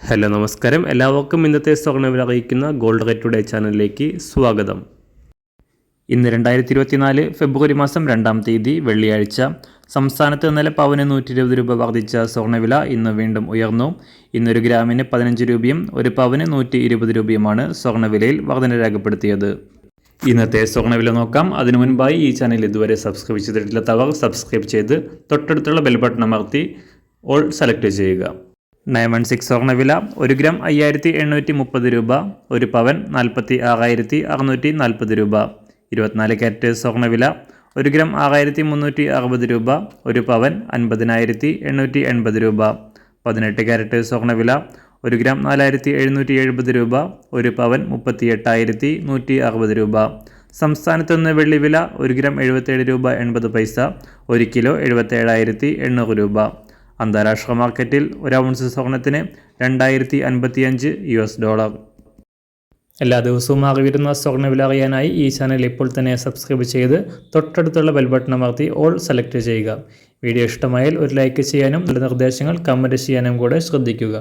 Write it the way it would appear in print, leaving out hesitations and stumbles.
Hello നമസ്കാരം, എല്ലാവർക്കും ഇന്നത്തെ സ്വർണ്ണവില അറിയിക്കുന്ന ഗോൾഡ് റേറ്റ് ടുഡേ ചാനലിലേക്ക് സ്വാഗതം. ഇന്ന് 2024 ഫെബ്രുവരി മാസം 2-ാം തീയതി വെള്ളിയാഴ്ച. സംസ്ഥാനത്ത് ഇന്നലെ പവന് 120 രൂപ വർദ്ധിച്ച സ്വർണ്ണവില ഇന്ന് വീണ്ടും ഉയർന്നു. ഇന്നൊരു ഗ്രാമിന് 15 രൂപയും ഒരു പവന് 120 രൂപയുമാണ് സ്വർണ്ണവിലയിൽ വർധന രേഖപ്പെടുത്തിയത്. ഇന്നത്തെ സ്വർണ്ണവില നോക്കാം. അതിനു മുൻപായി ഈ ചാനൽ ഇതുവരെ സബ്സ്ക്രൈബ് ചെയ്തിട്ടില്ലാത്തവർ സബ്സ്ക്രൈബ് ചെയ്ത് തൊട്ടടുത്തുള്ള ബെൽ ബട്ടൺ അമർത്തി ഓൾ സെലക്ട് ചെയ്യുക. 916 സ്വർണ്ണവില 1 ഗ്രാം 5830 രൂപ, ഒരു പവൻ 46,640 രൂപ. 24 കാരറ്റ് സ്വർണ്ണവില 1 ഗ്രാം 6360 രൂപ, ഒരു പവൻ 50,880 രൂപ. 18 കാരറ്റ് സ്വർണ്ണവില 1 ഗ്രാം 4770 രൂപ, ഒരു പവൻ 38,160 രൂപ. സംസ്ഥാനത്ത് നിന്ന് വെള്ളി വില 1 ഗ്രാം 77 രൂപ 80 പൈസ, 1 കിലോ 77,800 രൂപ. അന്താരാഷ്ട്ര മാർക്കറ്റിൽ 1 ഔൺസ് സ്വർണത്തിന് $2055. എല്ലാ ദിവസവും മാറി വരുന്ന സ്വർണ്ണവില അറിയാനായി ഈ ചാനൽ ഇപ്പോൾ തന്നെ സബ്സ്ക്രൈബ് ചെയ്ത് തൊട്ടടുത്തുള്ള ബെൽ ബട്ടൺ അമർത്തി ഓൾ സെലക്ട് ചെയ്യുക. വീഡിയോ ഇഷ്ടമായാൽ ഒരു ലൈക്ക് ചെയ്യാനും നല്ല നിർദ്ദേശങ്ങൾ കമൻറ്റ് ചെയ്യാനും കൂടെ ശ്രദ്ധിക്കുക.